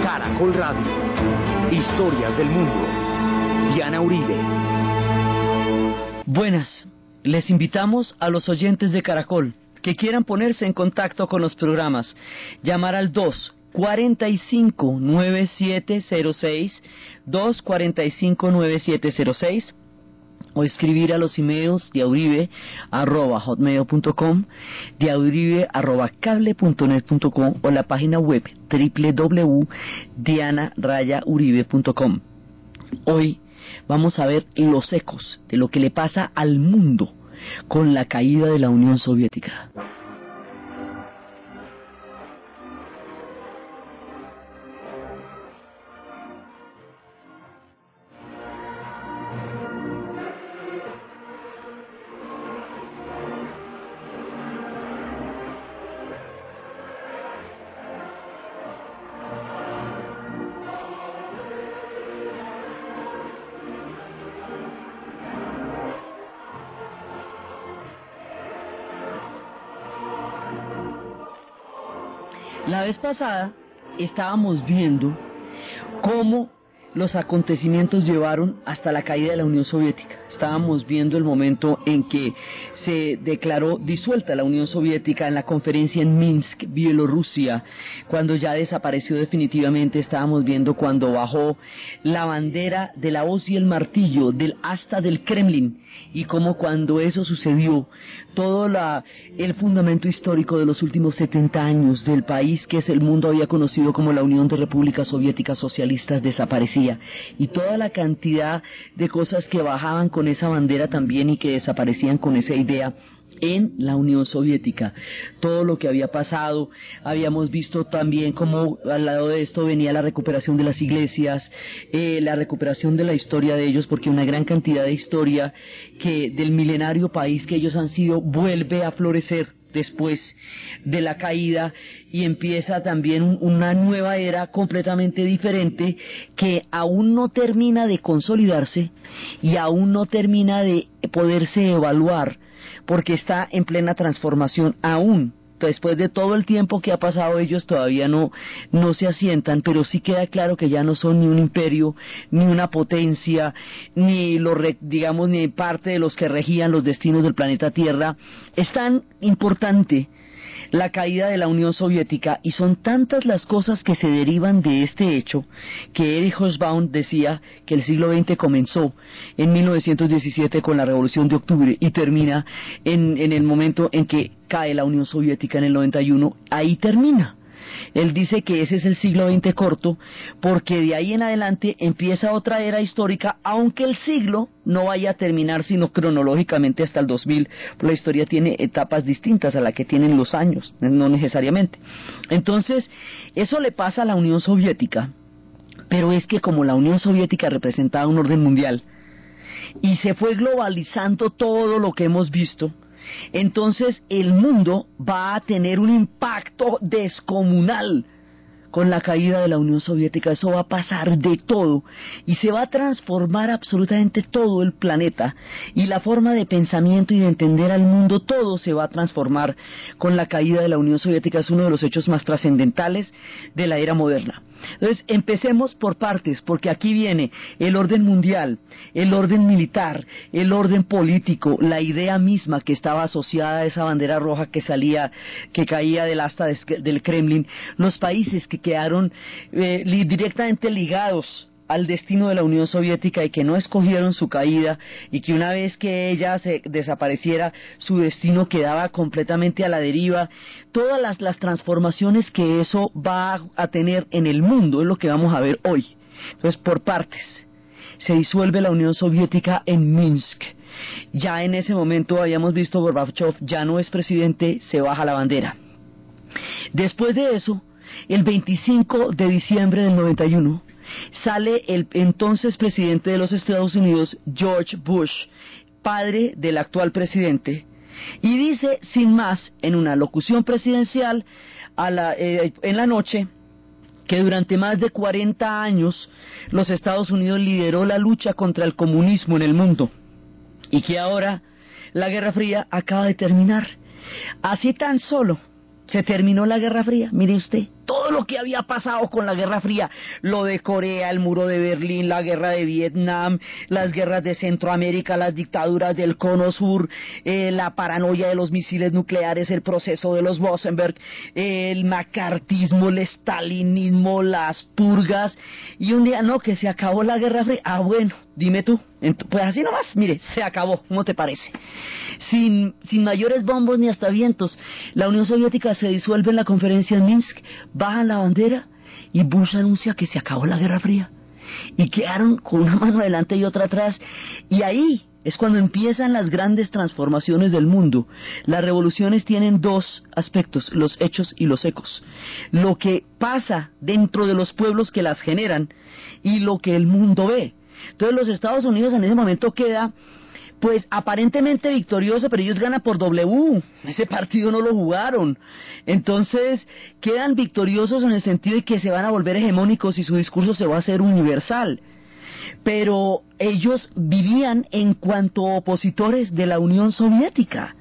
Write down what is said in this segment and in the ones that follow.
Caracol Radio. Historias del mundo. Diana Uribe. Buenas, les invitamos a los oyentes de Caracol que quieran ponerse en contacto con los programas, llamar al 245-9706, 245-9706, o escribir a los emails diauribe@hotmail.com, diauribe@cable.net.com o la página web www.diana-uribe.com. Hoy vamos a ver los ecos de lo que le pasa al mundo con la caída de la Unión Soviética. La vez pasada estábamos viendo cómo los acontecimientos llevaron hasta la caída de la Unión Soviética. Estábamos viendo el momento en que se declaró disuelta la Unión Soviética en la conferencia en Minsk, Bielorrusia, cuando ya desapareció definitivamente. Estábamos viendo cuando bajó la bandera de la hoz y el martillo del asta del Kremlin, y cómo cuando eso sucedió, todo el fundamento histórico de los últimos 70 años del país que el mundo había conocido como la Unión de Repúblicas Soviéticas Socialistas desaparecía. Y toda la cantidad de cosas que bajaban con esa bandera también y que desaparecían con esa idea en la Unión Soviética. Todo lo que había pasado, habíamos visto también cómo al lado de esto venía la recuperación de las iglesias, la recuperación de la historia de ellos, porque una gran cantidad de historia que del milenario país que ellos han sido vuelve a florecer después de la caída, y empieza también una nueva era completamente diferente que aún no termina de consolidarse y aún no termina de poderse evaluar, porque está en plena transformación aún. Después de todo el tiempo que ha pasado, ellos todavía no se asientan, pero sí queda claro que ya no son ni un imperio, ni una potencia, ni ni parte de los que regían los destinos del planeta Tierra. Es tan importante la caída de la Unión Soviética, y son tantas las cosas que se derivan de este hecho, que Erich Hobsbawm decía que el siglo XX comenzó en 1917 con la Revolución de Octubre y termina en el momento en que cae la Unión Soviética en el 91, ahí termina. Él dice que ese es el siglo XX corto, porque de ahí en adelante empieza otra era histórica, aunque el siglo no vaya a terminar sino cronológicamente hasta el 2000, porque la historia tiene etapas distintas a la que tienen los años, no necesariamente. Entonces, eso le pasa a la Unión Soviética, pero es que como la Unión Soviética representaba un orden mundial, y se fue globalizando todo lo que hemos visto, entonces el mundo va a tener un impacto descomunal con la caída de la Unión Soviética. Eso va a pasar de todo y se va a transformar absolutamente todo el planeta, y la forma de pensamiento y de entender al mundo, todo se va a transformar con la caída de la Unión Soviética. Es uno de los hechos más trascendentales de la era moderna. Entonces, empecemos por partes, porque aquí viene el orden mundial, el orden militar, el orden político, la idea misma que estaba asociada a esa bandera roja que caía del asta del Kremlin, los países que quedaron directamente ligados al destino de la Unión Soviética y que no escogieron su caída, y que una vez que ella se desapareciera, su destino quedaba completamente a la deriva. Todas las transformaciones que eso va a tener en el mundo es lo que vamos a ver hoy. Entonces, por partes. Se disuelve la Unión Soviética en Minsk. Ya en ese momento habíamos visto Gorbachev ya no es presidente, se baja la bandera. Después de eso, el 25 de diciembre del 91, sale el entonces presidente de los Estados Unidos, George Bush, padre del actual presidente, y dice sin más en una locución presidencial en la noche que durante más de 40 años los Estados Unidos lideró la lucha contra el comunismo en el mundo, y que ahora la Guerra Fría acaba de terminar. Así tan solo se terminó la Guerra Fría, mire usted. todo lo que había pasado con la Guerra Fría, lo de Corea, el muro de Berlín, la guerra de Vietnam, las guerras de Centroamérica, las dictaduras del Cono Sur, la paranoia de los misiles nucleares, el proceso de los Rosenberg, el macartismo, el stalinismo, las purgas, y un día, no, que se acabó la Guerra Fría. Ah, bueno, dime tú. Pues así nomás, mire, se acabó, ¿cómo te parece? Sin mayores bombos ni hasta vientos, la Unión Soviética se disuelve en la conferencia en Minsk, bajan la bandera y Bush anuncia que se acabó la Guerra Fría. Y quedaron con una mano adelante y otra atrás, y ahí es cuando empiezan las grandes transformaciones del mundo. Las revoluciones tienen dos aspectos, los hechos y los ecos. Lo que pasa dentro de los pueblos que las generan y lo que el mundo ve. Entonces los Estados Unidos en ese momento queda, pues aparentemente victorioso, pero ellos ganan por W, ese partido no lo jugaron. Entonces quedan victoriosos en el sentido de que se van a volver hegemónicos y su discurso se va a hacer universal. Pero ellos vivían en cuanto opositores de la Unión Soviética.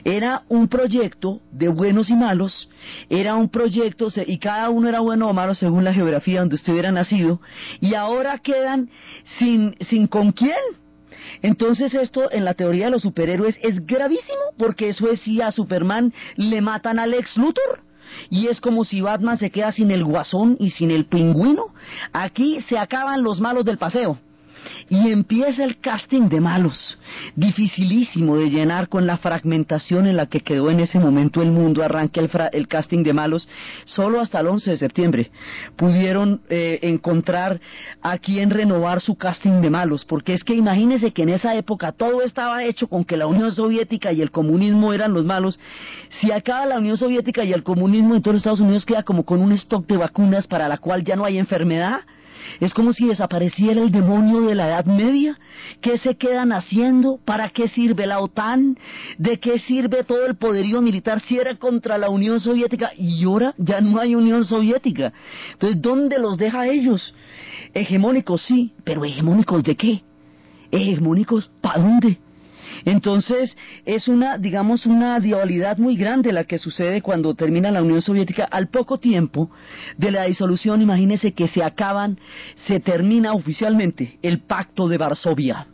Era un proyecto de buenos y malos, era un proyecto, y cada uno era bueno o malo según la geografía donde usted hubiera nacido, y ahora quedan sin con quién. Entonces esto en la teoría de los superhéroes es gravísimo, porque eso es si a Superman le matan a Lex Luthor, y es como si Batman se queda sin el Guasón y sin el Pingüino. Aquí se acaban los malos del paseo. Y empieza el casting de malos, dificilísimo de llenar con la fragmentación en la que quedó en ese momento el mundo. Arranca el casting de malos, solo hasta el 11 de septiembre pudieron encontrar a quien renovar su casting de malos, porque es que imagínense que en esa época todo estaba hecho con que la Unión Soviética y el comunismo eran los malos. Si acaba la Unión Soviética y el comunismo, entonces Estados Unidos queda como con un stock de vacunas para la cual ya no hay enfermedad. Es como si desapareciera el demonio de la Edad Media. ¿Qué se quedan haciendo? ¿Para qué sirve la OTAN? ¿De qué sirve todo el poderío militar si era contra la Unión Soviética? Y ahora ya no hay Unión Soviética. Entonces, ¿dónde los deja a ellos? Hegemónicos, sí, pero ¿hegemónicos de qué? ¿Hegemónicos para dónde? Entonces es una dualidad muy grande la que sucede cuando termina la Unión Soviética. Al poco tiempo de la disolución, imagínense que se termina oficialmente el Pacto de Varsovia.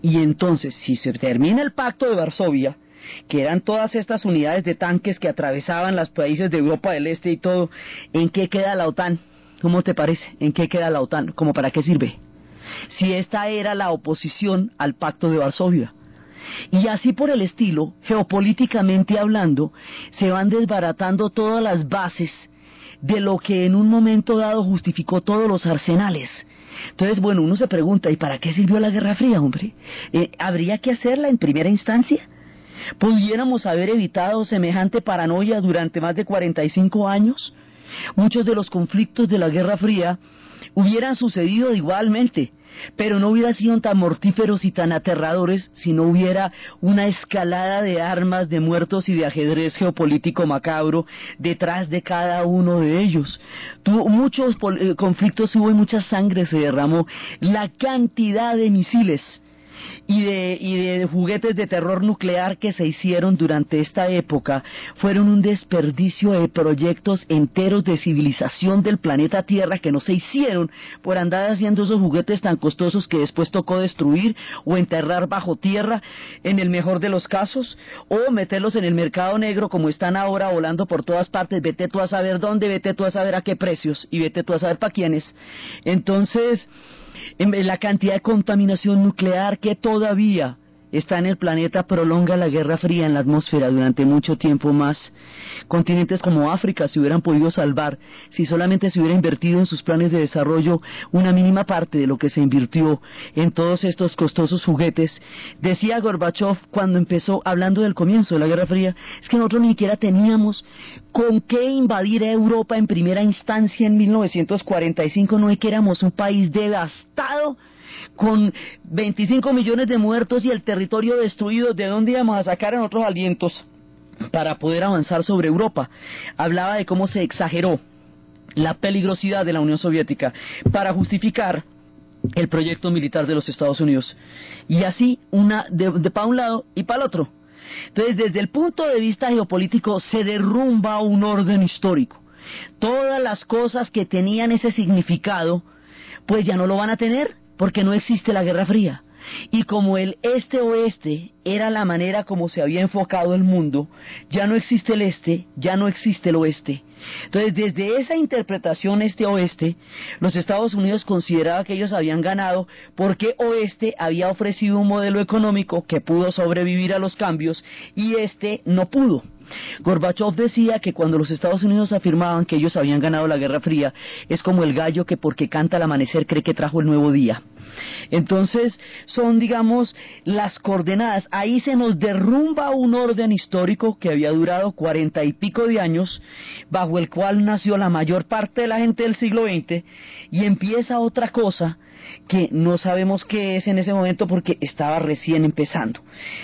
Y entonces, si se termina el Pacto de Varsovia, que eran todas estas unidades de tanques que atravesaban los países de Europa del Este y todo, ¿en qué queda la OTAN? ¿Cómo te parece? ¿En qué queda la OTAN? ¿Cómo para qué sirve? Si esta era la oposición al Pacto de Varsovia. Y así por el estilo, geopolíticamente hablando, se van desbaratando todas las bases de lo que en un momento dado justificó todos los arsenales. Entonces, bueno, uno se pregunta, ¿y para qué sirvió la Guerra Fría, hombre? ¿Habría que hacerla en primera instancia? ¿Pudiéramos haber evitado semejante paranoia durante más de 45 años? Muchos de los conflictos de la Guerra Fría hubieran sucedido igualmente, pero no hubieran sido tan mortíferos y tan aterradores si no hubiera una escalada de armas, de muertos y de ajedrez geopolítico macabro detrás de cada uno de ellos. Muchos conflictos hubo y mucha sangre se derramó. La cantidad de misiles y de juguetes de terror nuclear que se hicieron durante esta época fueron un desperdicio de proyectos enteros de civilización del planeta Tierra que no se hicieron por andar haciendo esos juguetes tan costosos que después tocó destruir o enterrar bajo tierra en el mejor de los casos, o meterlos en el mercado negro como están ahora volando por todas partes. Vete tú a saber dónde, vete tú a saber a qué precios y vete tú a saber para quiénes. Entonces, la cantidad de contaminación nuclear que todavía está en el planeta prolonga la Guerra Fría en la atmósfera durante mucho tiempo más. Continentes como África se hubieran podido salvar si solamente se hubiera invertido en sus planes de desarrollo una mínima parte de lo que se invirtió en todos estos costosos juguetes. Decía Gorbachev cuando empezó, hablando del comienzo de la Guerra Fría, es que nosotros ni siquiera teníamos con qué invadir a Europa en primera instancia en 1945, no es que éramos un país devastado, con 25 millones de muertos y el territorio destruido. ¿De dónde íbamos a sacar en otros alientos para poder avanzar sobre Europa? Hablaba de cómo se exageró la peligrosidad de la Unión Soviética para justificar el proyecto militar de los Estados Unidos, y así de para un lado y para el otro. Entonces, desde el punto de vista geopolítico se derrumba un orden histórico. todas las cosas que tenían ese significado, pues ya no lo van a tener, porque no existe la Guerra Fría. Y como el este-oeste era la manera como se había enfocado el mundo, ya no existe el este, ya no existe el oeste. Entonces, desde esa interpretación este-oeste, los Estados Unidos consideraban que ellos habían ganado porque oeste había ofrecido un modelo económico que pudo sobrevivir a los cambios y este no pudo. Gorbachev decía que cuando los Estados Unidos afirmaban que ellos habían ganado la Guerra Fría, es como el gallo que porque canta al amanecer cree que trajo el nuevo día. Entonces, son, digamos, las coordenadas. Ahí se nos derrumba un orden histórico que había durado 40 y pico de años, bajo el cual nació la mayor parte de la gente del siglo XX, y empieza otra cosa que no sabemos qué es en ese momento porque estaba recién empezando.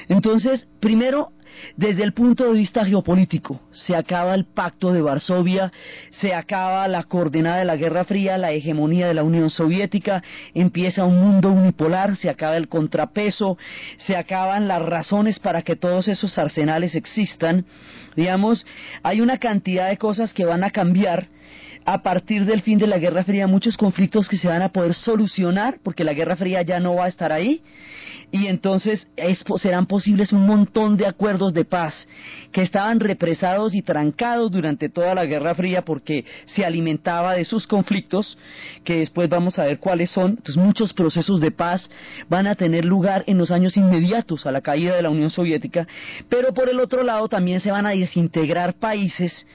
Entonces, primero, desde el punto de vista geopolítico, se acaba el Pacto de Varsovia, se acaba la coordenada de la Guerra Fría, la hegemonía de la Unión Soviética, empieza un mundo unipolar, se acaba el contrapeso, se acaban las razones para que todos esos arsenales existan. Digamos, hay una cantidad de cosas que van a cambiar a partir del fin de la Guerra Fría, muchos conflictos que se van a poder solucionar, porque la Guerra Fría ya no va a estar ahí, y entonces serán posibles un montón de acuerdos de paz que estaban represados y trancados durante toda la Guerra Fría porque se alimentaba de sus conflictos, que después vamos a ver cuáles son. Entonces muchos procesos de paz van a tener lugar en los años inmediatos a la caída de la Unión Soviética, pero por el otro lado también se van a desintegrar países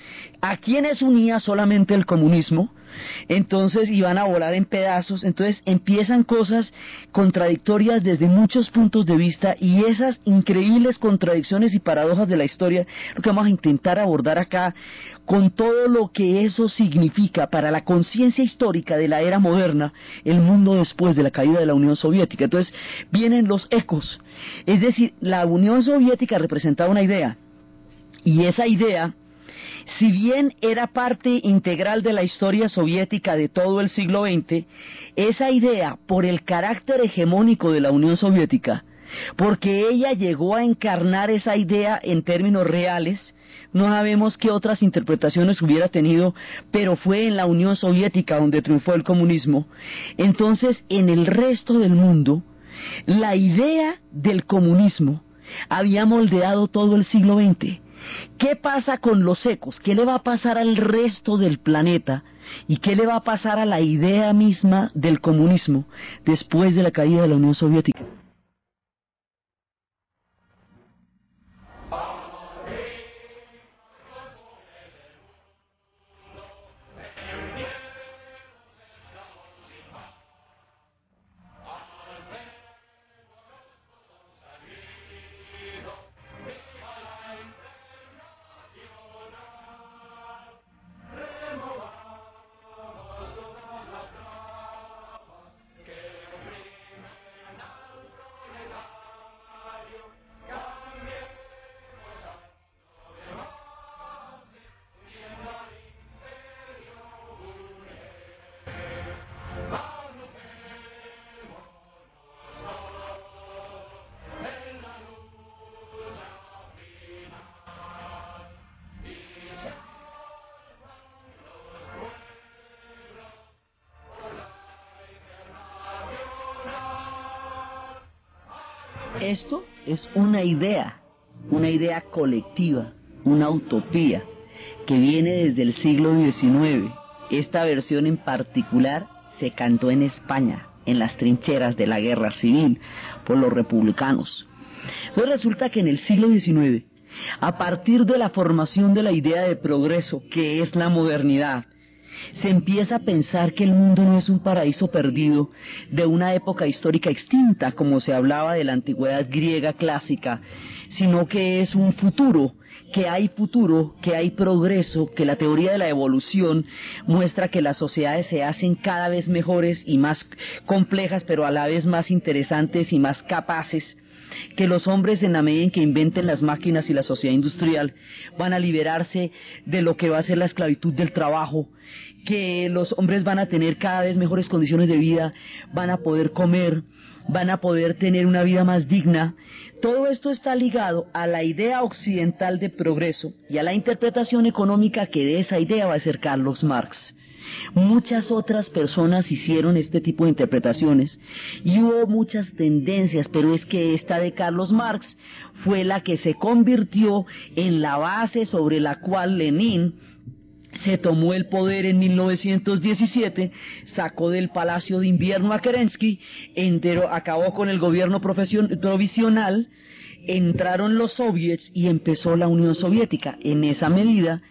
a quienes unía solamente el comunismo, entonces iban a volar en pedazos. Entonces empiezan cosas contradictorias desde muchos puntos de vista, y esas increíbles contradicciones y paradojas de la historia lo que vamos a intentar abordar acá, con todo lo que eso significa para la conciencia histórica de la era moderna, el mundo después de la caída de la Unión Soviética. Entonces vienen los ecos, es decir, la Unión Soviética representaba una idea, y esa idea, si bien era parte integral de la historia soviética de todo el siglo XX, esa idea, por el carácter hegemónico de la Unión Soviética, porque ella llegó a encarnar esa idea en términos reales, no sabemos qué otras interpretaciones hubiera tenido, pero fue en la Unión Soviética donde triunfó el comunismo. Entonces, en el resto del mundo, la idea del comunismo había moldeado todo el siglo XX. ¿Qué pasa con los ecos? ¿Qué le va a pasar al resto del planeta? ¿Y qué le va a pasar a la idea misma del comunismo después de la caída de la Unión Soviética? Esto es una idea colectiva, una utopía, que viene desde el siglo XIX. Esta versión en particular se cantó en España, en las trincheras de la guerra civil, por los republicanos. Entonces resulta que en el siglo XIX, a partir de la formación de la idea de progreso, que es la modernidad, se empieza a pensar que el mundo no es un paraíso perdido de una época histórica extinta, como se hablaba de la antigüedad griega clásica, sino que es un futuro, que hay progreso, que la teoría de la evolución muestra que las sociedades se hacen cada vez mejores y más complejas, pero a la vez más interesantes y más capaces. que los hombres, en la medida en que inventen las máquinas y la sociedad industrial, van a liberarse de lo que va a ser la esclavitud del trabajo, que los hombres van a tener cada vez mejores condiciones de vida, van a poder comer, van a poder tener una vida más digna. Todo esto está ligado a la idea occidental de progreso y a la interpretación económica que de esa idea va a hacer Carlos Marx. Muchas otras personas hicieron este tipo de interpretaciones y hubo muchas tendencias, pero es que esta de Carlos Marx fue la que se convirtió en la base sobre la cual Lenin se tomó el poder en 1917, sacó del Palacio de Invierno a Kerensky, acabó con el gobierno provisional, entraron los soviets y empezó la Unión Soviética. En esa medida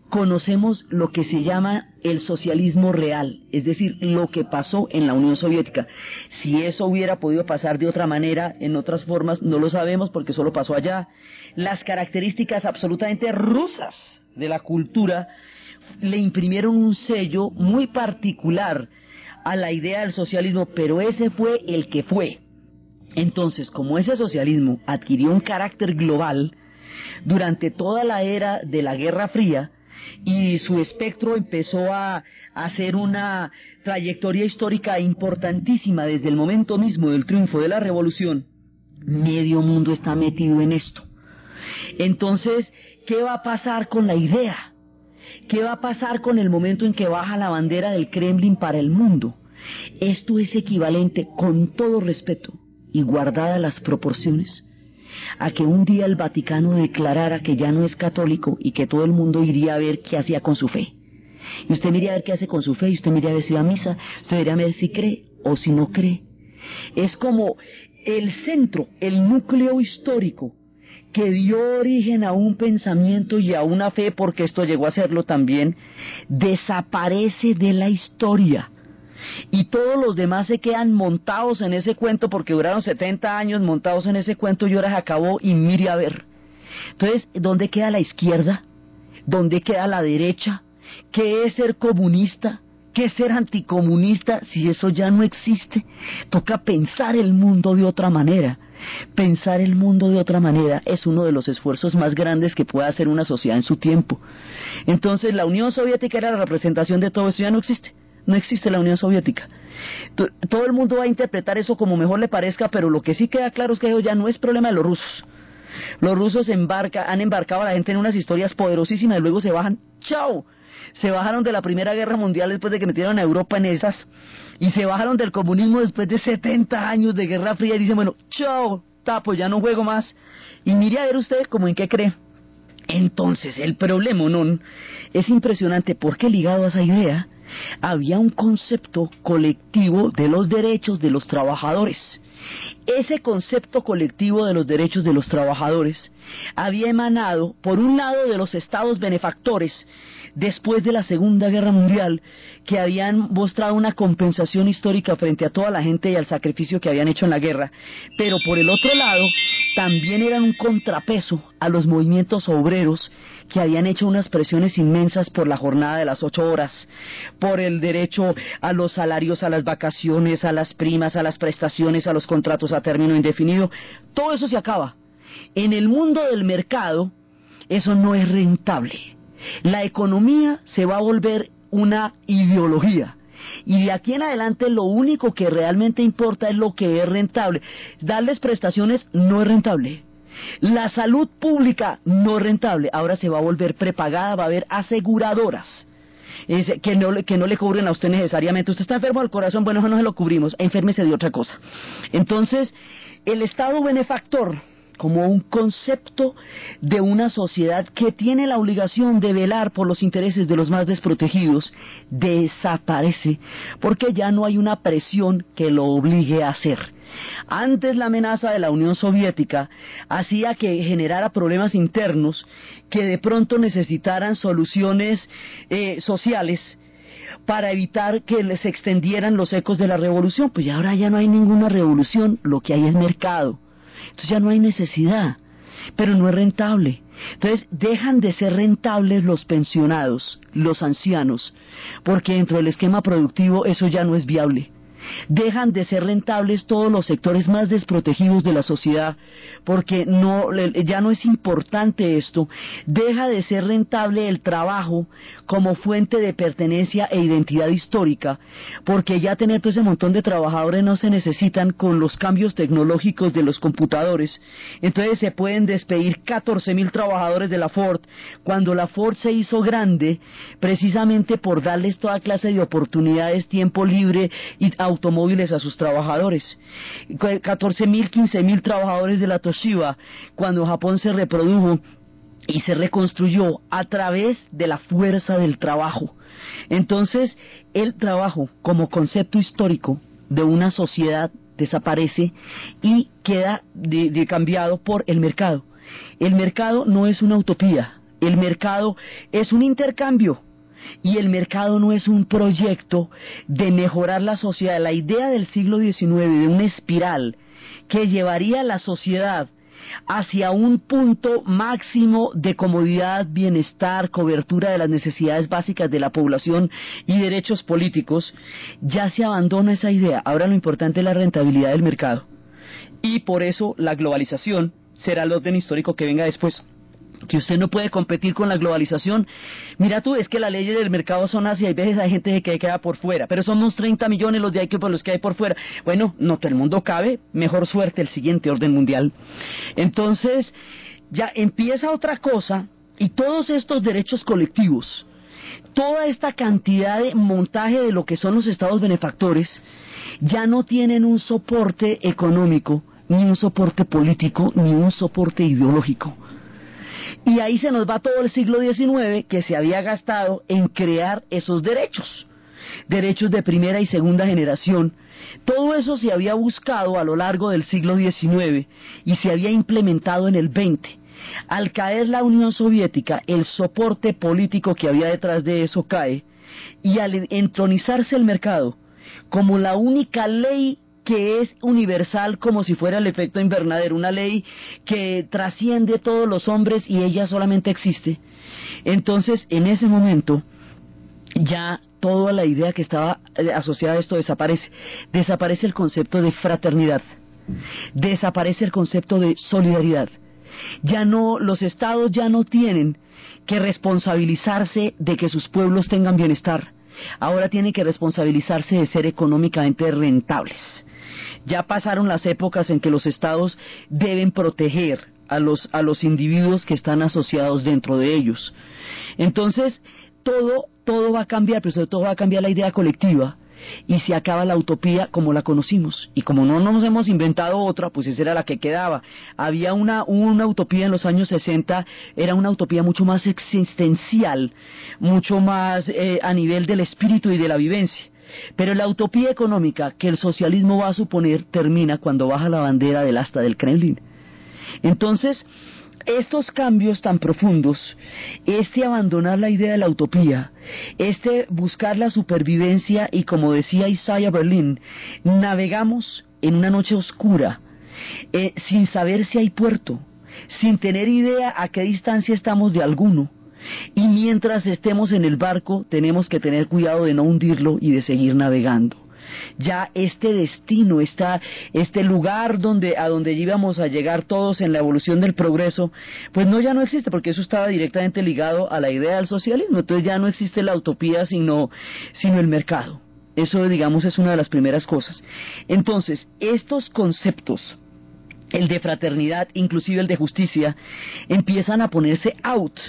conocemos lo que se llama el socialismo real, es decir, lo que pasó en la Unión Soviética. Si eso hubiera podido pasar de otra manera, en otras formas, no lo sabemos porque solo pasó allá. Las características absolutamente rusas de la cultura le imprimieron un sello muy particular a la idea del socialismo, pero ese fue el que fue. Entonces, como ese socialismo adquirió un carácter global durante toda la era de la Guerra Fría, y su espectro empezó a hacer una trayectoria histórica importantísima desde el momento mismo del triunfo de la revolución, medio mundo está metido en esto. Entonces, ¿qué va a pasar con la idea? ¿Qué va a pasar con el momento en que baja la bandera del Kremlin para el mundo? Esto es equivalente, con todo respeto y guardadas las proporciones, a que un día el Vaticano declarara que ya no es católico y que todo el mundo iría a ver qué hacía con su fe. Y usted mira a ver qué hace con su fe, y usted mira a ver si va a misa, usted mira a ver si cree o si no cree. Es como el centro, el núcleo histórico que dio origen a un pensamiento y a una fe, porque esto llegó a serlo también, desaparece de la historia. Y todos los demás se quedan montados en ese cuento porque duraron 70 años montados en ese cuento y ahora se acabó y mire a ver. Entonces, ¿dónde queda la izquierda? ¿Dónde queda la derecha? ¿Qué es ser comunista? ¿Qué es ser anticomunista? Si eso ya no existe, toca pensar el mundo de otra manera. Pensar el mundo de otra manera es uno de los esfuerzos más grandes que puede hacer una sociedad en su tiempo. Entonces, la Unión Soviética era la representación de todo eso, ya no existe. No existe la Unión Soviética. Todo el mundo va a interpretar eso como mejor le parezca, pero lo que sí queda claro es que eso ya no es problema de los rusos. Los rusos han embarcado a la gente en unas historias poderosísimas y luego se bajan. ¡Chao! Se bajaron de la Primera Guerra Mundial después de que metieron a Europa en esas, y se bajaron del comunismo después de 70 años de Guerra Fría y dicen, bueno, chao, tapo, ya no juego más. Y mire a ver usted como en qué cree. Entonces, el problema no es impresionante porque ligado a esa idea había un concepto colectivo de los derechos de los trabajadores. Ese concepto colectivo de los derechos de los trabajadores había emanado, por un lado, de los estados benefactores después de la Segunda Guerra Mundial, que habían mostrado una compensación histórica frente a toda la gente y al sacrificio que habían hecho en la guerra, pero por el otro lado también eran un contrapeso a los movimientos obreros que habían hecho unas presiones inmensas por la jornada de las 8 horas, por el derecho a los salarios, a las vacaciones, a las primas, a las prestaciones, a los contratos a término indefinido. Todo eso se acaba. En el mundo del mercado, eso no es rentable. La economía se va a volver una ideología. Y de aquí en adelante lo único que realmente importa es lo que es rentable. Darles prestaciones no es rentable. La salud pública no es rentable. Ahora se va a volver prepagada, va a haber aseguradoras que no le cubren a usted necesariamente. Usted está enfermo del corazón, bueno, eso no se lo cubrimos, enférmese de otra cosa. Entonces, el Estado benefactor, como un concepto de una sociedad que tiene la obligación de velar por los intereses de los más desprotegidos, desaparece, porque ya no hay una presión que lo obligue a hacer. Antes la amenaza de la Unión Soviética hacía que generara problemas internos que de pronto necesitaran soluciones sociales para evitar que les extendieran los ecos de la revolución. Pues ahora ya no hay ninguna revolución, lo que hay es mercado. Entonces ya no hay necesidad, pero no es rentable. Entonces dejan de ser rentables los pensionados, los ancianos, porque dentro del esquema productivo eso ya no es viable. dejan de ser rentables todos los sectores más desprotegidos de la sociedad, porque ya no es importante esto, deja de ser rentable el trabajo como fuente de pertenencia e identidad histórica, porque ya tener todo ese montón de trabajadores no se necesitan con los cambios tecnológicos de los computadores. Entonces se pueden despedir 14.000 trabajadores de la Ford, cuando la Ford se hizo grande precisamente por darles toda clase de oportunidades, tiempo libre y automóviles a sus trabajadores. 14.000, 15.000 trabajadores de la Toshiba, cuando Japón se reprodujo y se reconstruyó a través de la fuerza del trabajo. Entonces, el trabajo como concepto histórico de una sociedad desaparece y queda cambiado por el mercado. El mercado no es una utopía, el mercado es un intercambio. Y el mercado no es un proyecto de mejorar la sociedad. La idea del siglo XIX de una espiral que llevaría a la sociedad hacia un punto máximo de comodidad, bienestar, cobertura de las necesidades básicas de la población y derechos políticos, ya se abandona esa idea. Ahora lo importante es la rentabilidad del mercado. Y por eso la globalización será el orden histórico que venga después. Que usted no puede competir con la globalización. Mira tú, es que las leyes del mercado son así, hay veces hay gente que queda por fuera, pero somos 30 millones los que hay por fuera. Bueno, no todo el mundo cabe, mejor suerte el siguiente orden mundial. Entonces, ya empieza otra cosa, y todos estos derechos colectivos, toda esta cantidad de montaje de lo que son los estados benefactores, ya no tienen un soporte económico, ni un soporte político, ni un soporte ideológico. Y ahí se nos va todo el siglo XIX que se había gastado en crear esos derechos de primera y segunda generación. Todo eso se había buscado a lo largo del siglo XIX y se había implementado en el XX. Al caer la Unión Soviética, el soporte político que había detrás de eso cae, y al entronizarse el mercado como la única ley que es universal, como si fuera el efecto invernadero, una ley que trasciende todos los hombres y ella solamente existe. Entonces, en ese momento, ya toda la idea que estaba asociada a esto desaparece. Desaparece el concepto de fraternidad, desaparece el concepto de solidaridad. Los estados ya no tienen que responsabilizarse de que sus pueblos tengan bienestar. Ahora tienen que responsabilizarse de ser económicamente rentables. Ya pasaron las épocas en que los estados deben proteger a los individuos que están asociados dentro de ellos. Entonces, todo va a cambiar, pero sobre todo va a cambiar la idea colectiva, y se acaba la utopía como la conocimos. Y como no nos hemos inventado otra, pues esa era la que quedaba. Había una utopía en los años 60, era una utopía mucho más existencial, mucho más a nivel del espíritu y de la vivencia. Pero la utopía económica que el socialismo va a suponer termina cuando baja la bandera del asta del Kremlin. Entonces, estos cambios tan profundos, abandonar la idea de la utopía, buscar la supervivencia, y como decía Isaiah Berlin, navegamos en una noche oscura, sin saber si hay puerto, sin tener idea a qué distancia estamos de alguno. Y mientras estemos en el barco, tenemos que tener cuidado de no hundirlo y de seguir navegando. Ya este destino, este lugar a donde íbamos a llegar todos en la evolución del progreso, pues ya no existe, porque eso estaba directamente ligado a la idea del socialismo. Entonces ya no existe la utopía sino el mercado. Eso, digamos, es una de las primeras cosas. Entonces, estos conceptos, el de fraternidad, inclusive el de justicia, empiezan a ponerse out,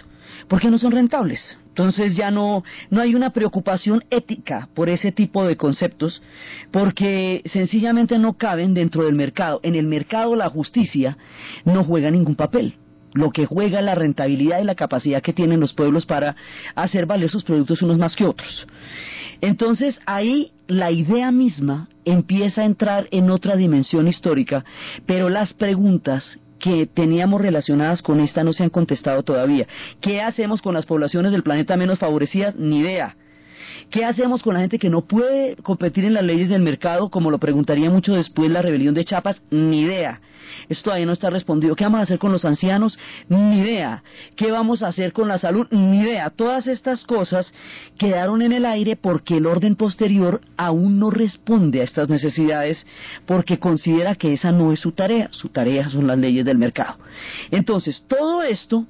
porque no son rentables. Entonces ya no hay una preocupación ética por ese tipo de conceptos, porque sencillamente no caben dentro del mercado. En el mercado la justicia no juega ningún papel. Lo que juega es la rentabilidad y la capacidad que tienen los pueblos para hacer valer sus productos unos más que otros. Entonces ahí la idea misma empieza a entrar en otra dimensión histórica, pero las preguntas que teníamos relacionadas con esta no se han contestado todavía. ¿Qué hacemos con las poblaciones del planeta menos favorecidas? Ni idea. ¿Qué hacemos con la gente que no puede competir en las leyes del mercado? Como lo preguntaría mucho después la rebelión de Chiapas, ni idea. Esto todavía no está respondido. ¿Qué vamos a hacer con los ancianos? Ni idea. ¿Qué vamos a hacer con la salud? Ni idea. Todas estas cosas quedaron en el aire porque el orden posterior aún no responde a estas necesidades, porque considera que esa no es su tarea. Su tarea son las leyes del mercado. Entonces, todo esto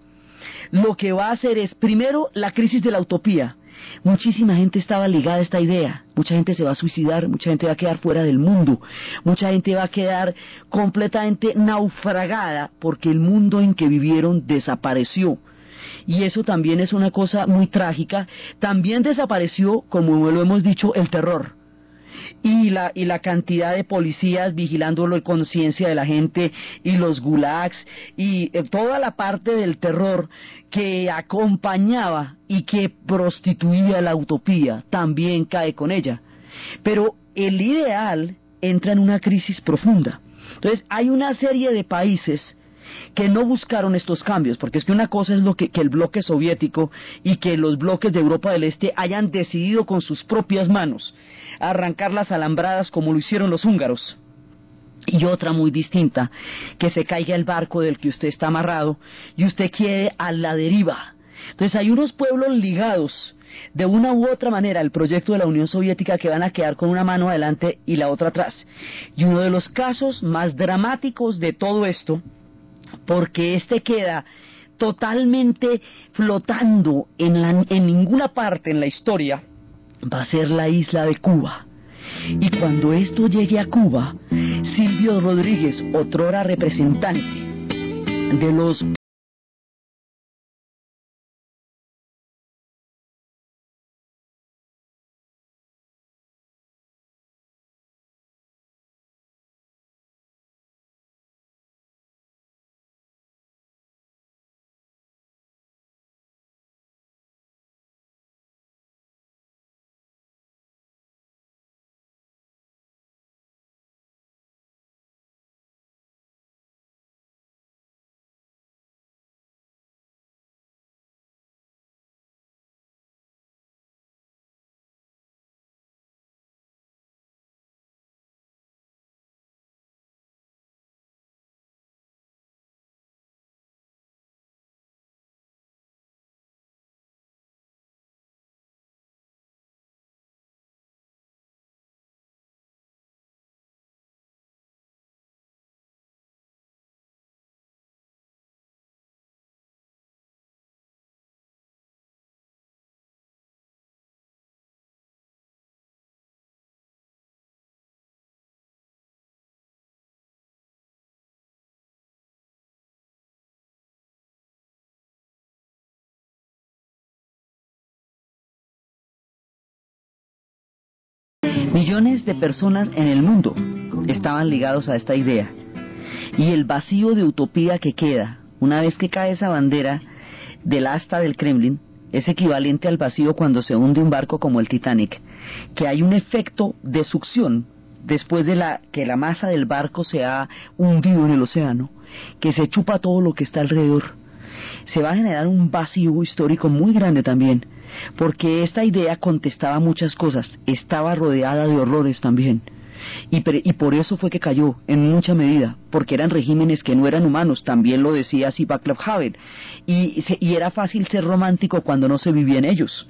lo que va a hacer es, primero, la crisis de la utopía. Muchísima gente estaba ligada a esta idea, mucha gente se va a suicidar, mucha gente va a quedar fuera del mundo, mucha gente va a quedar completamente naufragada porque el mundo en que vivieron desapareció. Y eso también es una cosa muy trágica. También desapareció, como lo hemos dicho, el terror. Y la cantidad de policías vigilando la conciencia de la gente, y los gulags, y toda la parte del terror que acompañaba y que prostituía la utopía, también cae con ella. Pero el ideal entra en una crisis profunda. Entonces hay una serie de países que no buscaron estos cambios, porque es que una cosa es lo que el bloque soviético y que los bloques de Europa del Este hayan decidido con sus propias manos arrancar las alambradas como lo hicieron los húngaros, y otra muy distinta, que se caiga el barco del que usted está amarrado y usted quede a la deriva. Entonces hay unos pueblos ligados de una u otra manera al proyecto de la Unión Soviética que van a quedar con una mano adelante y la otra atrás. Y uno de los casos más dramáticos de todo esto, porque este queda totalmente flotando en ninguna parte en la historia, va a ser la isla de Cuba. Y cuando esto llegue a Cuba, Silvio Rodríguez, otrora representante de los millones de personas en el mundo estaban ligados a esta idea. Y el vacío de utopía que queda, una vez que cae esa bandera del asta del Kremlin, es equivalente al vacío cuando se hunde un barco como el Titanic, que hay un efecto de succión después de que la masa del barco se ha hundido en el océano, que se chupa todo lo que está alrededor. Se va a generar un vacío histórico muy grande también, porque esta idea contestaba muchas cosas, estaba rodeada de horrores también, y por eso fue que cayó en mucha medida, porque eran regímenes que no eran humanos, también lo decía así Václav Havel, y era fácil ser romántico cuando no se vivía en ellos,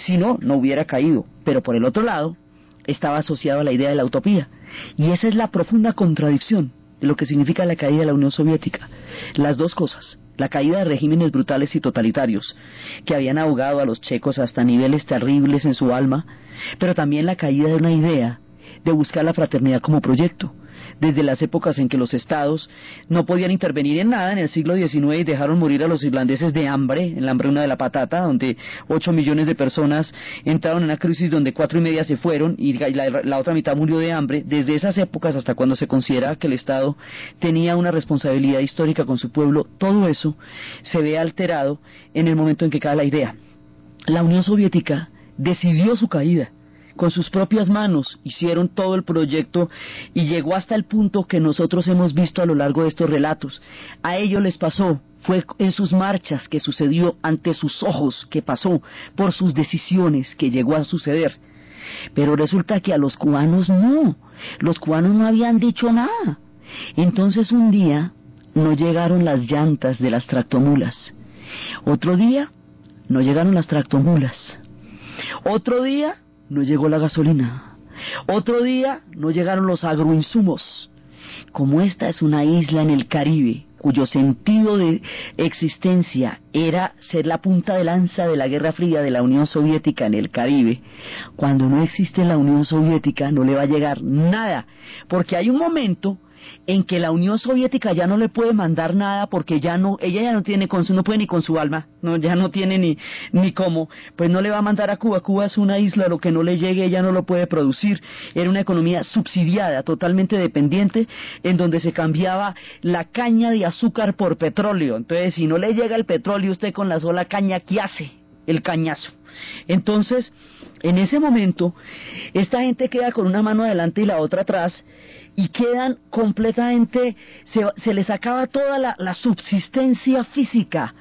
si no, no hubiera caído. Pero por el otro lado estaba asociado a la idea de la utopía, y esa es la profunda contradicción de lo que significa la caída de la Unión Soviética. Las dos cosas: la caída de regímenes brutales y totalitarios que habían ahogado a los checos hasta niveles terribles en su alma, pero también la caída de una idea de buscar la fraternidad como proyecto. Desde las épocas en que los estados no podían intervenir en nada en el siglo XIX y dejaron morir a los irlandeses de hambre, en la hambruna de la patata, donde 8 millones de personas entraron en una crisis donde 4,5 se fueron y la otra mitad murió de hambre. Desde esas épocas hasta cuando se considera que el Estado tenía una responsabilidad histórica con su pueblo, todo eso se ve alterado en el momento en que cae la idea. La Unión Soviética decidió su caída. Con sus propias manos hicieron todo el proyecto y llegó hasta el punto que nosotros hemos visto a lo largo de estos relatos. A ellos les pasó fue en sus marchas que sucedió, ante sus ojos que pasó, por sus decisiones que llegó a suceder. Pero resulta que a los cubanos no habían dicho nada. Entonces un día no llegaron las llantas de las tractomulas, otro día no llegaron las tractomulas, otro día no llegó la gasolina, otro día no llegaron los agroinsumos. Como esta es una isla en el Caribe, cuyo sentido de existencia era ser la punta de lanza de la Guerra Fría de la Unión Soviética en el Caribe, cuando no existe la Unión Soviética no le va a llegar nada, porque hay un momento en que la Unión Soviética ya no le puede mandar nada, porque ella ya no tiene no puede ni con su alma, ya no tiene ni cómo, pues no le va a mandar a Cuba. Cuba es una isla, lo que no le llegue ella no lo puede producir. Era una economía subsidiada, totalmente dependiente, en donde se cambiaba la caña de azúcar por petróleo. Entonces, si no le llega el petróleo, usted con la sola caña, ¿qué hace? El cañazo. Entonces, en ese momento, esta gente queda con una mano adelante y la otra atrás, y quedan completamente, se les acaba toda la subsistencia física.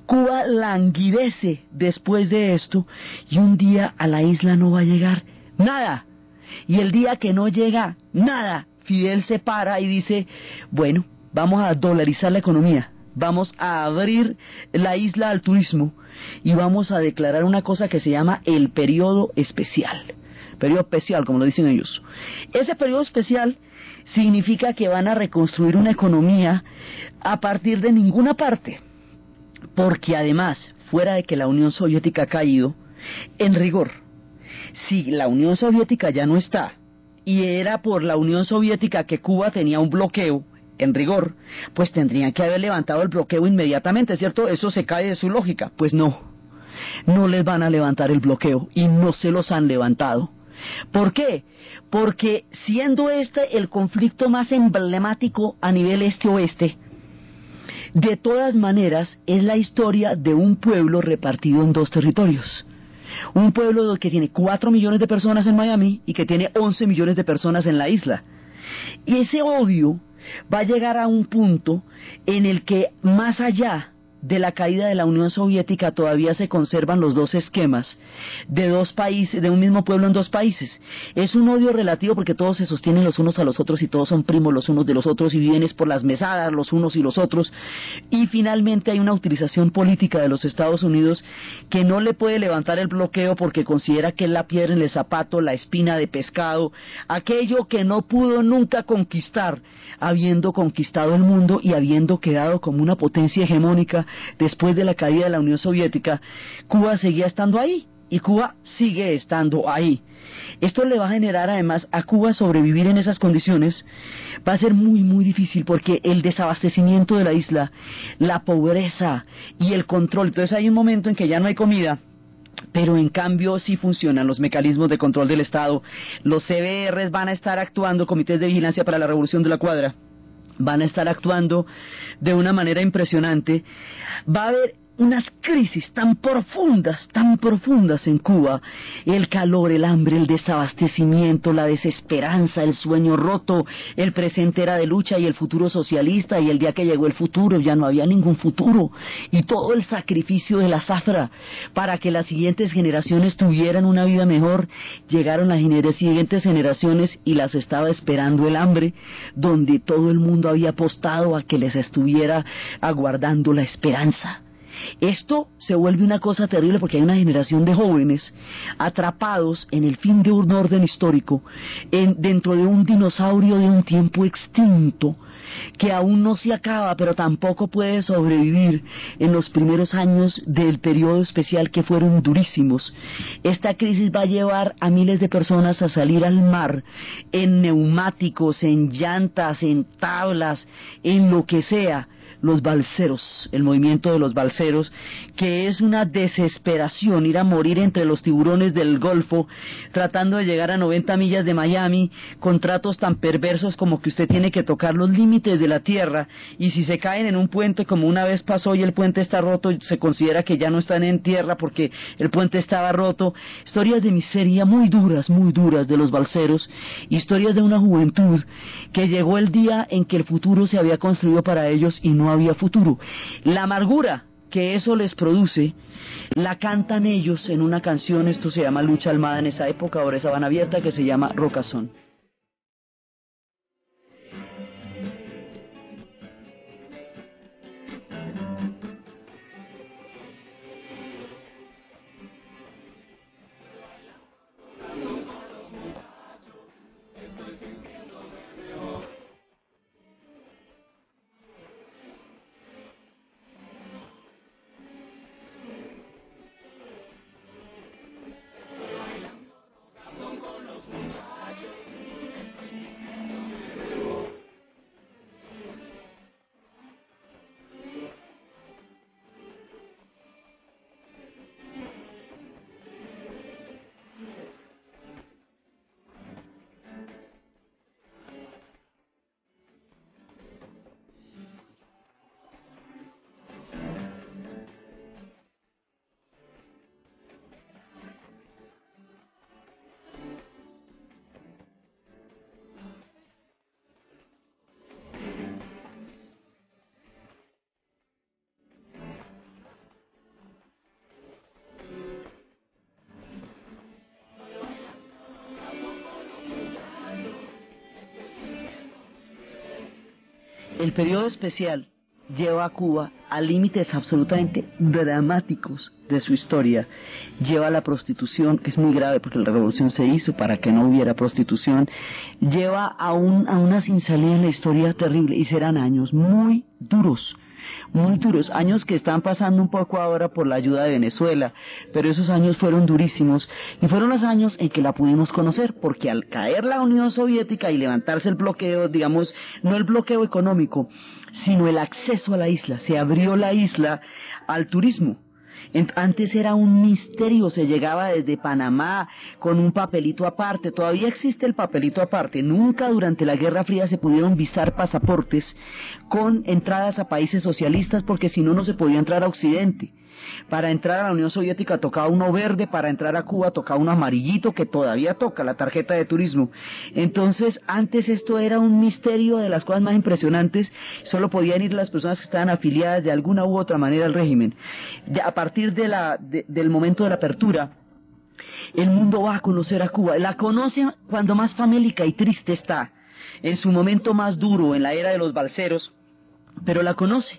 Cuba languidece después de esto, y un día a la isla no va a llegar nada. Y el día que no llega nada, Fidel se para y dice, bueno, vamos a dolarizar la economía, vamos a abrir la isla al turismo, y vamos a declarar una cosa que se llama el periodo especial. Periodo especial, como lo dicen ellos. Ese periodo especial significa que van a reconstruir una economía a partir de ninguna parte, porque además, fuera de que la Unión Soviética ha caído, en rigor, si la Unión Soviética ya no está, y era por la Unión Soviética que Cuba tenía un bloqueo, en rigor, pues tendrían que haber levantado el bloqueo inmediatamente, ¿cierto? Eso se cae de su lógica. Pues no les van a levantar el bloqueo, y no se los han levantado. ¿Por qué? Porque siendo este el conflicto más emblemático a nivel este-oeste, de todas maneras es la historia de un pueblo repartido en dos territorios. Un pueblo que tiene 4 millones de personas en Miami y que tiene 11 millones de personas en la isla. Y ese odio va a llegar a un punto en el que, más allá de la caída de la Unión Soviética, todavía se conservan los dos esquemas de dos países, de un mismo pueblo en dos países. Es un odio relativo porque todos se sostienen los unos a los otros y todos son primos los unos de los otros y viven por las mesadas los unos y los otros, y finalmente hay una utilización política de los Estados Unidos que no le puede levantar el bloqueo porque considera que es la piedra en el zapato, la espina de pescado, aquello que no pudo nunca conquistar, habiendo conquistado el mundo y habiendo quedado como una potencia hegemónica. Después de la caída de la Unión Soviética, Cuba seguía estando ahí, y Cuba sigue estando ahí. Esto le va a generar además a Cuba sobrevivir en esas condiciones. Va a ser muy muy difícil porque el desabastecimiento de la isla, la pobreza y el control. Entonces hay un momento en que ya no hay comida, pero en cambio sí funcionan los mecanismos de control del Estado. Los CBRs van a estar actuando, Comités de Vigilancia para la Revolución de la Cuadra, van a estar actuando de una manera impresionante. Va a haber unas crisis tan profundas en Cuba: el calor, el hambre, el desabastecimiento, la desesperanza, el sueño roto. El presente era de lucha y el futuro socialista, y el día que llegó el futuro ya no había ningún futuro, y todo el sacrificio de la zafra para que las siguientes generaciones tuvieran una vida mejor. Llegaron las siguientes generaciones y las estaba esperando el hambre, donde todo el mundo había apostado a que les estuviera aguardando la esperanza. Esto se vuelve una cosa terrible porque hay una generación de jóvenes atrapados en el fin de un orden histórico, dentro de un dinosaurio de un tiempo extinto, que aún no se acaba, pero tampoco puede sobrevivir en los primeros años del periodo especial, que fueron durísimos. Esta crisis va a llevar a miles de personas a salir al mar, en neumáticos, en llantas, en tablas, en lo que sea. Los balseros, el movimiento de los balseros, que es una desesperación, ir a morir entre los tiburones del Golfo, tratando de llegar a 90 millas de Miami, con tratos tan perversos como que usted tiene que tocar los límites de la tierra, y si se caen en un puente, como una vez pasó y el puente está roto, se considera que ya no están en tierra porque el puente estaba roto. Historias de miseria muy duras de los balseros, historias de una juventud que llegó el día en que el futuro se había construido para ellos y no había futuro. La amargura que eso les produce, la cantan ellos en una canción, esto se llama Lucha Almada en esa época, ahora es Sabana Abierta, que se llama Rocazón. El periodo especial lleva a Cuba a límites absolutamente dramáticos de su historia. Lleva a la prostitución, que es muy grave porque la revolución se hizo para que no hubiera prostitución. Lleva a una sin salida en la historia terrible, y serán años muy duros, años que están pasando un poco ahora por la ayuda de Venezuela, pero esos años fueron durísimos, y fueron los años en que la pudimos conocer, porque al caer la Unión Soviética y levantarse el bloqueo, digamos, no el bloqueo económico, sino el acceso a la isla, se abrió la isla al turismo. Antes era un misterio, se llegaba desde Panamá con un papelito aparte, todavía existe el papelito aparte, nunca durante la Guerra Fría se pudieron visar pasaportes con entradas a países socialistas, porque si no, no se podía entrar a Occidente. Para entrar a la Unión Soviética tocaba uno verde, para entrar a Cuba tocaba uno amarillito, que todavía toca, la tarjeta de turismo. Entonces, antes esto era un misterio de las cosas más impresionantes, solo podían ir las personas que estaban afiliadas de alguna u otra manera al régimen. A partir del momento de la apertura, el mundo va a conocer a Cuba, la conoce cuando más famélica y triste está, en su momento más duro, en la era de los balseros, pero la conoce,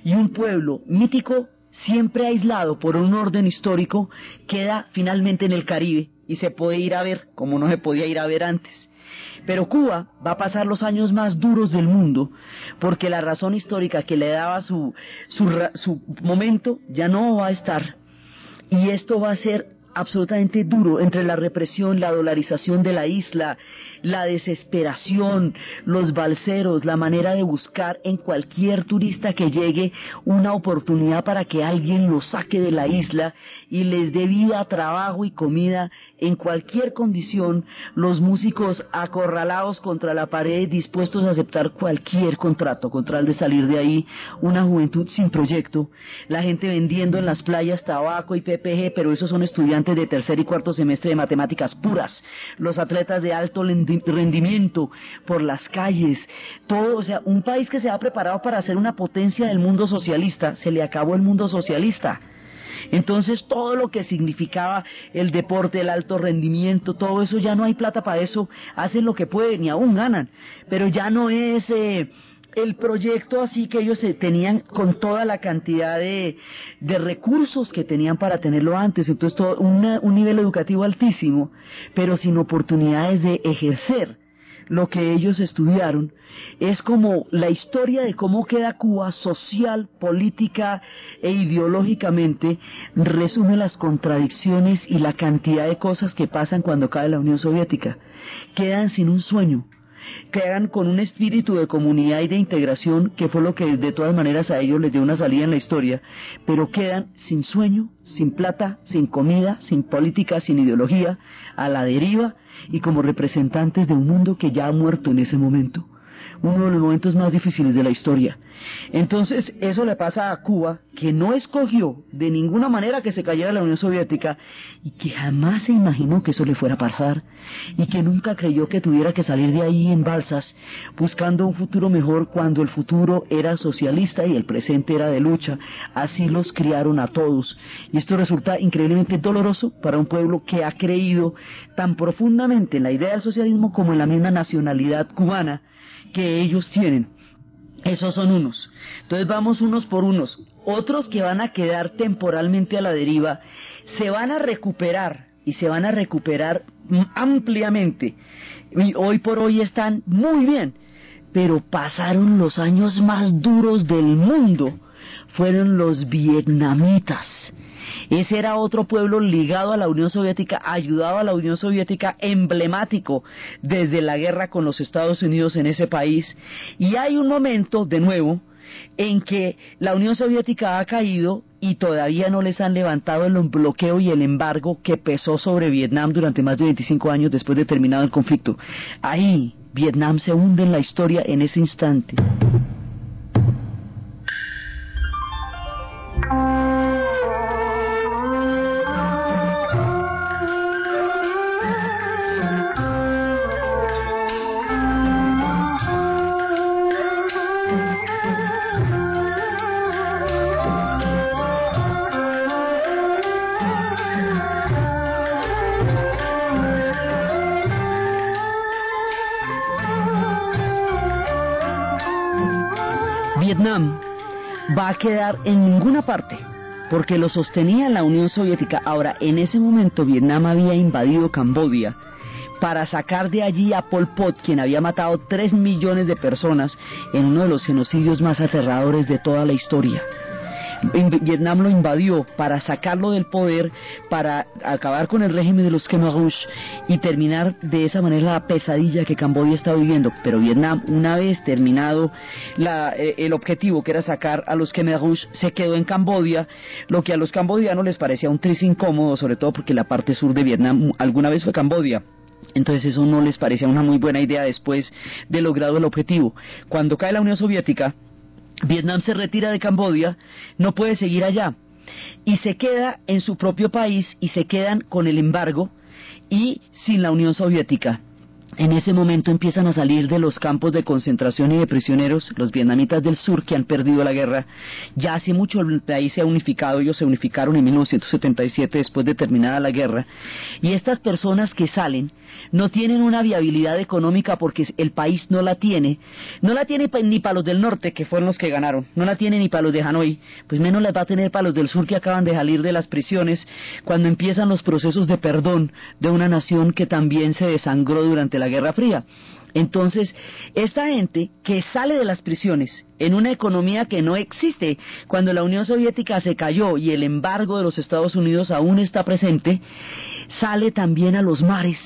y un pueblo mítico, siempre aislado por un orden histórico, queda finalmente en el Caribe y se puede ir a ver como no se podía ir a ver antes. Pero Cuba va a pasar los años más duros del mundo, porque la razón histórica que le daba su momento ya no va a estar, y esto va a ser absolutamente duro, entre la represión, la dolarización de la isla, la desesperación, los balseros, la manera de buscar en cualquier turista que llegue una oportunidad para que alguien lo saque de la isla y les dé vida, trabajo y comida en cualquier condición, los músicos acorralados contra la pared, dispuestos a aceptar cualquier contrato con tal de salir de ahí, una juventud sin proyecto, la gente vendiendo en las playas tabaco y PPG, pero esos son estudiantes de tercer y cuarto semestre de matemáticas puras, los atletas de alto rendimiento por las calles, todo, o sea, un país que se ha preparado para ser una potencia del mundo socialista, se le acabó el mundo socialista. Entonces todo lo que significaba el deporte, el alto rendimiento, todo eso, ya no hay plata para eso, hacen lo que pueden y aún ganan, pero ya no es el proyecto así que ellos tenían con toda la cantidad de recursos que tenían para tenerlo antes. Entonces todo un nivel educativo altísimo, pero sin oportunidades de ejercer lo que ellos estudiaron. Es como la historia de cómo queda Cuba social, política e ideológicamente, resume las contradicciones y la cantidad de cosas que pasan cuando cae la Unión Soviética. Quedan sin un sueño, quedan con un espíritu de comunidad y de integración, que fue lo que de todas maneras a ellos les dio una salida en la historia, pero quedan sin sueño, sin plata, sin comida, sin política, sin ideología, a la deriva y como representantes de un mundo que ya ha muerto en ese momento, uno de los momentos más difíciles de la historia. Entonces eso le pasa a Cuba que no escogió de ninguna manera que se cayera la Unión Soviética y que jamás se imaginó que eso le fuera a pasar y que nunca creyó que tuviera que salir de ahí en balsas buscando un futuro mejor cuando el futuro era socialista y el presente era de lucha. Así los criaron a todos y esto resulta increíblemente doloroso para un pueblo que ha creído tan profundamente en la idea del socialismo como en la misma nacionalidad cubana que ellos tienen. Esos son unos. Entonces vamos unos por unos. Otros que van a quedar temporalmente a la deriva se van a recuperar y se van a recuperar ampliamente. Y hoy por hoy están muy bien, pero pasaron los años más duros del mundo. Fueron los vietnamitas. Ese era otro pueblo ligado a la Unión Soviética, ayudado a la Unión Soviética, emblemático desde la guerra con los Estados Unidos en ese país. Y hay un momento, de nuevo, en que la Unión Soviética ha caído y todavía no les han levantado el bloqueo y el embargo que pesó sobre Vietnam durante más de 25 años después de terminado el conflicto. Ahí, Vietnam se hunde en la historia en ese instante. Vietnam va a quedar en ninguna parte, porque lo sostenía la Unión Soviética. Ahora, en ese momento Vietnam había invadido Camboya para sacar de allí a Pol Pot, quien había matado 3 millones de personas en uno de los genocidios más aterradores de toda la historia. Vietnam lo invadió para sacarlo del poder, para acabar con el régimen de los Khmer Rouge y terminar de esa manera la pesadilla que Camboya está viviendo. Pero Vietnam, una vez terminado el objetivo, que era sacar a los Khmer Rouge, se quedó en Camboya, lo que a los cambodianos les parecía un tris incómodo, sobre todo porque la parte sur de Vietnam alguna vez fue Camboya. Entonces eso no les parecía una muy buena idea después de logrado el objetivo. Cuando cae la Unión Soviética, Vietnam se retira de Camboya, no puede seguir allá y se queda en su propio país y se quedan con el embargo y sin la Unión Soviética. En ese momento empiezan a salir de los campos de concentración y de prisioneros los vietnamitas del sur que han perdido la guerra. Ya hace mucho el país se ha unificado, ellos se unificaron en 1977 después de terminada la guerra, y estas personas que salen no tienen una viabilidad económica porque el país no la tiene ni para los del norte, que fueron los que ganaron, no la tiene ni para los de Hanoi, pues menos la va a tener para los del sur que acaban de salir de las prisiones cuando empiezan los procesos de perdón de una nación que también se desangró durante la Guerra Fría. Entonces, esta gente que sale de las prisiones en una economía que no existe, cuando la Unión Soviética se cayó y el embargo de los Estados Unidos aún está presente, sale también a los mares,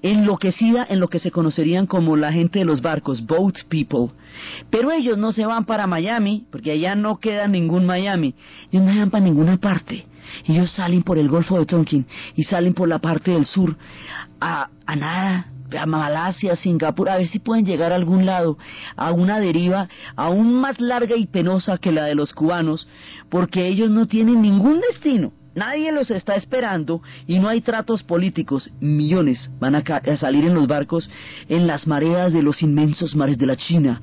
enloquecida en lo que se conocerían como la gente de los barcos, boat people. Pero ellos no se van para Miami, porque allá no queda ningún Miami, ellos no van para ninguna parte. Ellos salen por el Golfo de Tonkin y salen por la parte del sur a nada, a Malasia, Singapur, a ver si pueden llegar a algún lado, a una deriva aún más larga y penosa que la de los cubanos, porque ellos no tienen ningún destino. Nadie los está esperando y no hay tratos políticos. Millones van a salir en los barcos en las mareas de los inmensos mares de la China.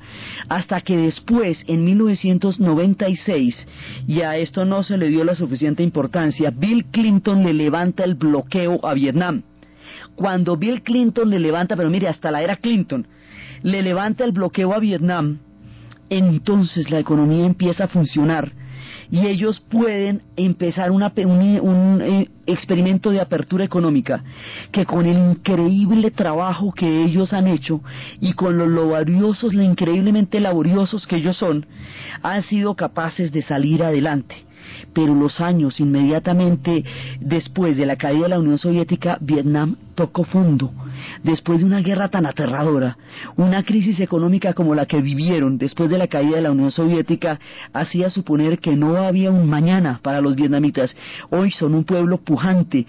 Hasta que después, en 1996, y a esto no se le dio la suficiente importancia, Bill Clinton le levanta el bloqueo a Vietnam. Cuando Bill Clinton le levanta, pero mire, hasta la era Clinton, le levanta el bloqueo a Vietnam, entonces la economía empieza a funcionar. Y ellos pueden empezar un experimento de apertura económica que con el increíble trabajo que ellos han hecho y con lo laboriosos, lo increíblemente laboriosos que ellos son, han sido capaces de salir adelante. Pero los años inmediatamente después de la caída de la Unión Soviética, Vietnam tocó fondo. Después de una guerra tan aterradora, una crisis económica como la que vivieron después de la caída de la Unión Soviética, hacía suponer que no había un mañana para los vietnamitas. Hoy son un pueblo pujante,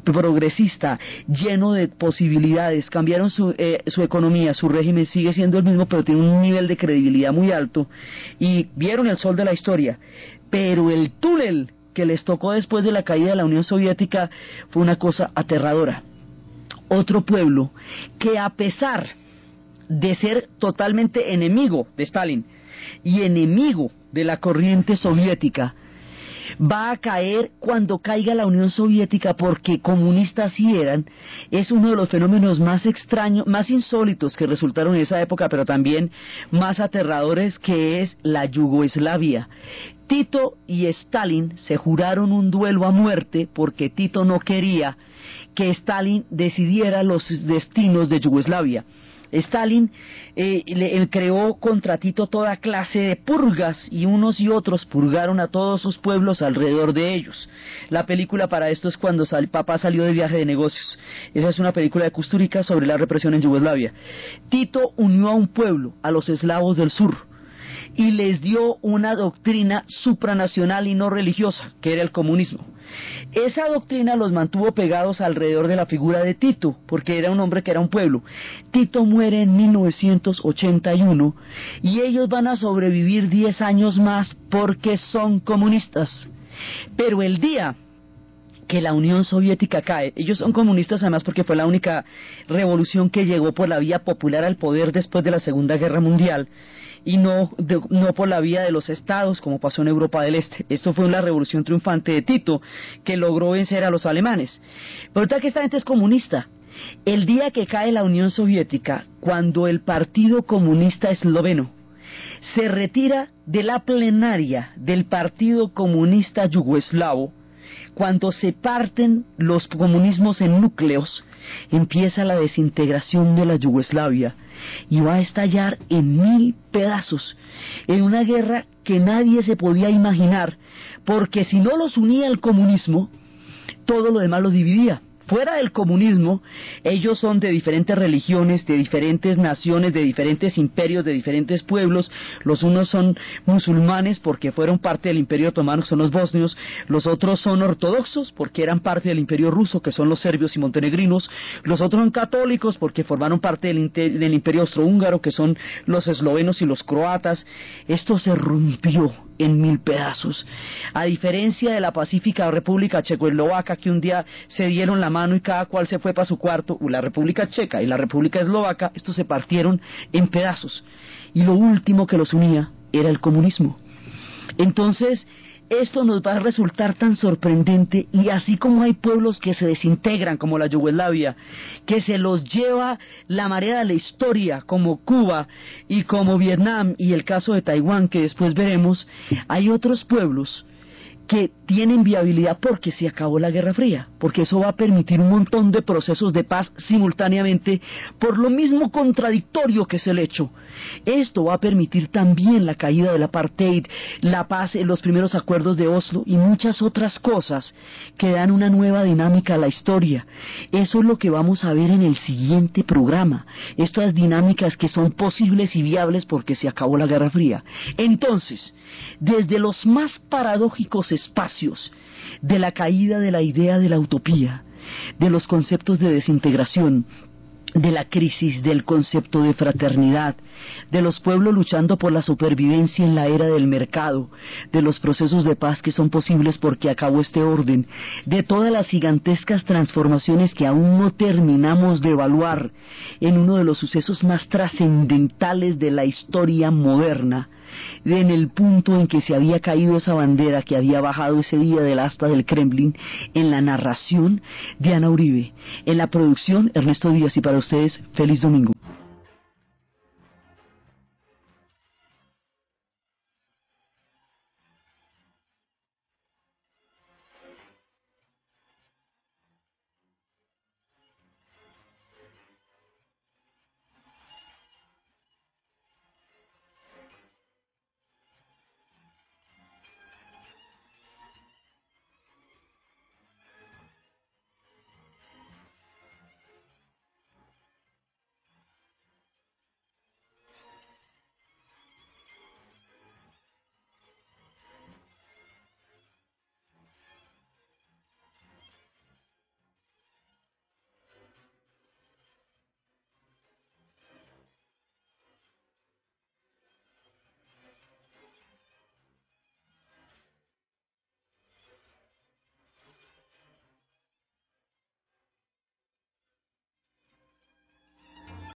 progresista, lleno de posibilidades. Cambiaron su economía, su régimen sigue siendo el mismo, pero tiene un nivel de credibilidad muy alto, y vieron el sol de la historia. Pero el túnel que les tocó después de la caída de la Unión Soviética fue una cosa aterradora. Otro pueblo que, a pesar de ser totalmente enemigo de Stalin y enemigo de la corriente soviética, va a caer cuando caiga la Unión Soviética, porque comunistas sí eran. Es uno de los fenómenos más extraños, más insólitos que resultaron en esa época, pero también más aterradores, que es la Yugoslavia. Tito y Stalin se juraron un duelo a muerte porque Tito no quería que Stalin decidiera los destinos de Yugoslavia. Stalin creó contra Tito toda clase de purgas, y unos y otros purgaron a todos sus pueblos alrededor de ellos. La película para esto es Cuando papá salió de viaje de negocios. Esa es una película de Kusturica sobre la represión en Yugoslavia. Tito unió a un pueblo, a los eslavos del sur, y les dio una doctrina supranacional y no religiosa, que era el comunismo. Esa doctrina los mantuvo pegados alrededor de la figura de Tito, porque era un hombre que era un pueblo. Tito muere en 1981 y ellos van a sobrevivir 10 años más porque son comunistas. Pero el día que la Unión Soviética cae, ellos son comunistas además porque fue la única revolución que llegó por la vía popular al poder después de la Segunda Guerra Mundial, y no por la vía de los estados como pasó en Europa del Este. Esto fue una revolución triunfante de Tito que logró vencer a los alemanes. Pero ahorita que esta gente es comunista, el día que cae la Unión Soviética, cuando el Partido Comunista Esloveno se retira de la plenaria del Partido Comunista Yugoslavo, cuando se parten los comunismos en núcleos, empieza la desintegración de la Yugoslavia y va a estallar en 1000 pedazos, en una guerra que nadie se podía imaginar, porque si no los unía el comunismo, todo lo demás los dividía. Fuera del comunismo, ellos son de diferentes religiones, de diferentes naciones, de diferentes imperios, de diferentes pueblos. Los unos son musulmanes porque fueron parte del Imperio Otomano, son los bosnios. Los otros son ortodoxos porque eran parte del Imperio Ruso, que son los serbios y montenegrinos. Los otros son católicos porque formaron parte del Imperio Austrohúngaro, que son los eslovenos y los croatas. Esto se rompió en 1000 pedazos. A diferencia de la pacífica República Checoslovaca, que un día se dieron la mano y cada cual se fue para su cuarto, la República Checa y la República Eslovaca, estos se partieron en pedazos, y lo último que los unía era el comunismo. Entonces, esto nos va a resultar tan sorprendente, y así como hay pueblos que se desintegran, como la Yugoslavia, que se los lleva la marea de la historia, como Cuba y como Vietnam, y el caso de Taiwán, que después veremos, hay otros pueblos que tienen viabilidad porque se acabó la Guerra Fría, porque eso va a permitir un montón de procesos de paz simultáneamente, por lo mismo contradictorio que es el hecho. Esto va a permitir también la caída del apartheid, la paz, los primeros acuerdos de Oslo y muchas otras cosas que dan una nueva dinámica a la historia. Eso es lo que vamos a ver en el siguiente programa, estas dinámicas que son posibles y viables porque se acabó la Guerra Fría. Entonces, desde los más paradójicos espacios de la caída de la idea de la utopía, de los conceptos de desintegración, de la crisis del concepto de fraternidad, de los pueblos luchando por la supervivencia en la era del mercado, de los procesos de paz que son posibles porque acabó este orden, de todas las gigantescas transformaciones que aún no terminamos de evaluar en uno de los sucesos más trascendentales de la historia moderna, en el punto en que se había caído esa bandera que había bajado ese día del asta del Kremlin. En la narración, Diana Uribe, en la producción, Ernesto Díaz, y para ustedes, feliz domingo.